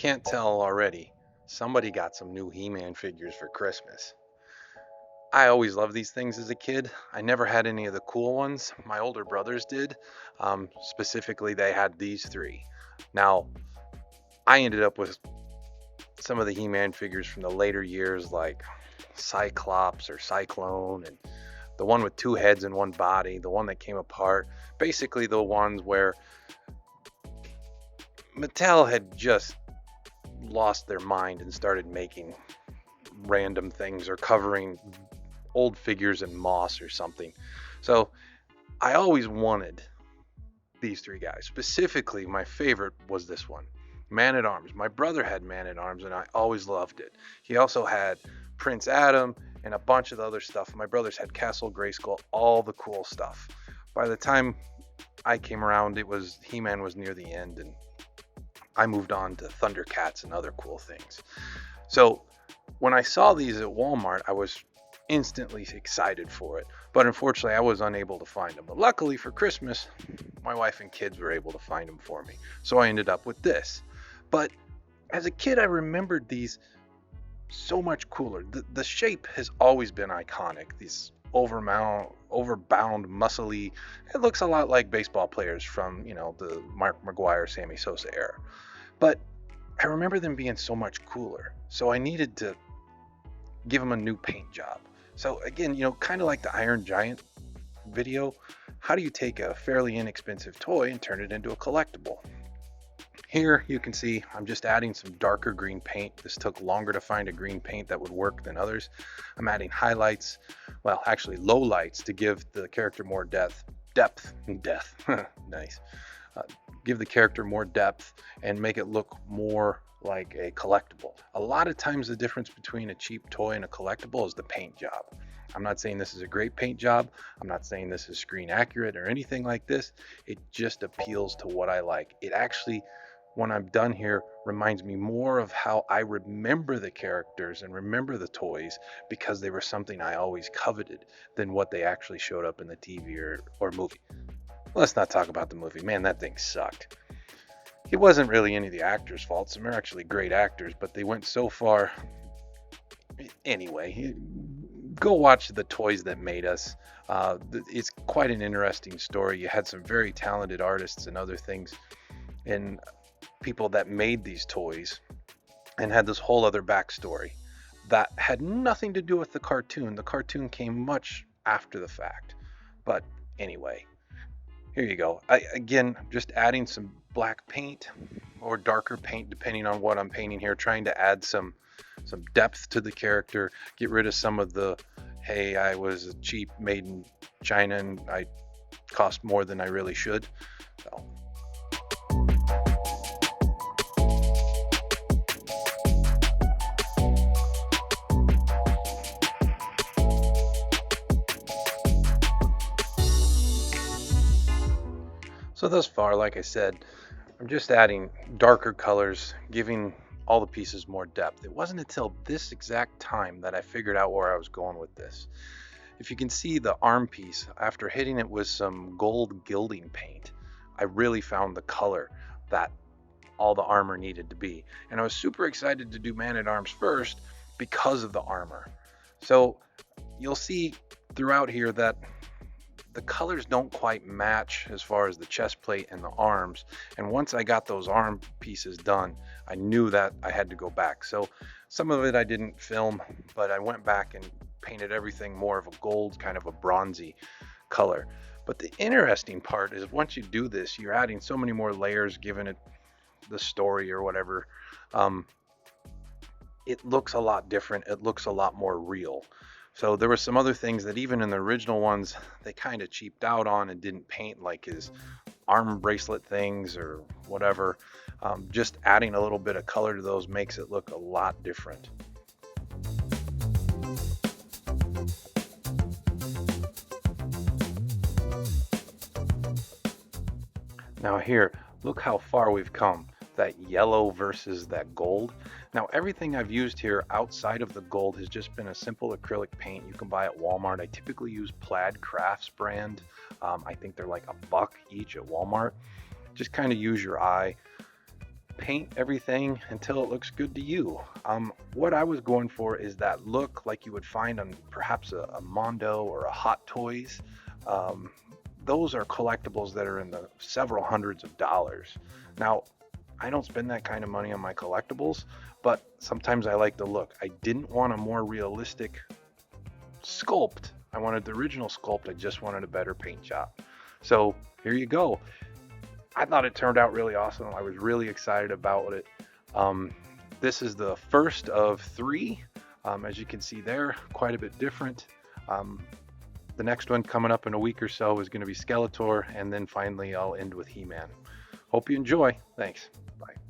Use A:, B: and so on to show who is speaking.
A: can't tell already, somebody got some new He-Man figures for Christmas. I always loved these things as a kid. I never had any of the cool ones. My older brothers did. Specifically, they had these three. Now, I ended up with some of the He-Man figures from the later years, like Cyclops or Cyclone, and the one with two heads and one body, the one that came apart. Basically, the ones where Mattel had just lost their mind and started making random things or covering old figures in moss or something. So I always wanted these three guys. Specifically, my favorite was this one, Man at Arms. My brother had Man at Arms and I always loved it. He also had Prince Adam and a bunch of the other stuff. My brothers had Castle Grayskull, all the cool stuff. By the time I came around, He-Man was near the end, and I moved on to Thundercats and other cool things. So when I saw these at Walmart, I was instantly excited for it. But unfortunately, I was unable to find them. But luckily for Christmas, my wife and kids were able to find them for me. So I ended up with this. But as a kid, I remembered these so much cooler. The shape has always been iconic. These overbound, muscly. It looks a lot like baseball players from, the Mark McGwire, Sammy Sosa era. But I remember them being so much cooler. So I needed to give them a new paint job. So again, kind of like the Iron Giant video, how do you take a fairly inexpensive toy and turn it into a collectible? Here you can see I'm just adding some darker green paint. This took longer to find a green paint that would work than others. I'm adding highlights, well, actually low lights, to give the character more depth. Nice. Give the character more depth and make it look more like a collectible. A lot of times the difference between a cheap toy and a collectible is the paint job. I'm not saying this is a great paint job. I'm not saying this is screen accurate or anything like this. It just appeals to what I like. It actually, when I'm done here, reminds me more of how I remember the characters and remember the toys, because they were something I always coveted, than what they actually showed up in the TV or movie. Let's not talk about the movie. Man, that thing sucked. It wasn't really any of the actors' fault. Some are actually great actors, but they went so far. Anyway, go watch The Toys That Made Us. It's quite an interesting story. You had some very talented artists and other things, and people that made these toys, and had this whole other backstory that had nothing to do with the cartoon. The cartoon came much after the fact. But anyway, here you go. Again, just adding some black paint or darker paint depending on what I'm painting here, trying to add some depth to the character, get rid of some of the, hey, I was cheap, made in China, and I cost more than I really should. So thus far, like I said, I'm just adding darker colors, giving all the pieces more depth. It wasn't until this exact time that I figured out where I was going with this. If you can see the arm piece, after hitting it with some gold gilding paint, I really found the color that all the armor needed to be. And I was super excited to do Man at Arms first because of the armor. So you'll see throughout here that the colors don't quite match as far as the chest plate and the arms. And once I got those arm pieces done, I knew that I had to go back. So some of it I didn't film, but I went back and painted everything more of a gold, kind of a bronzy color. But the interesting part is once you do this, you're adding so many more layers, giving it the story or whatever. It looks a lot different. It looks a lot more real. So there were some other things that even in the original ones, they kind of cheaped out on and didn't paint, like his arm bracelet things or whatever. Just adding a little bit of color to those makes it look a lot different. Now here, look how far we've come. That yellow versus that gold. Now everything I've used here outside of the gold has just been a simple acrylic paint you can buy at Walmart. I typically use Plaid Crafts brand. I think they're like $1 each at Walmart. Just kind of use your eye. paint everything until it looks good to you. What I was going for is that look like you would find on perhaps a Mondo or a Hot Toys. Um, those are collectibles that are in the several hundreds of dollars. Now, I don't spend that kind of money on my collectibles, but sometimes I like the look. I didn't want a more realistic sculpt. I wanted the original sculpt. I just wanted a better paint job. So here you go. I thought it turned out really awesome. I was really excited about it. This is the first of three. As you can see there, quite a bit different. The next one coming up in a week or so is going to be Skeletor, and then finally I'll end with He-Man. Hope you enjoy. Thanks. Bye.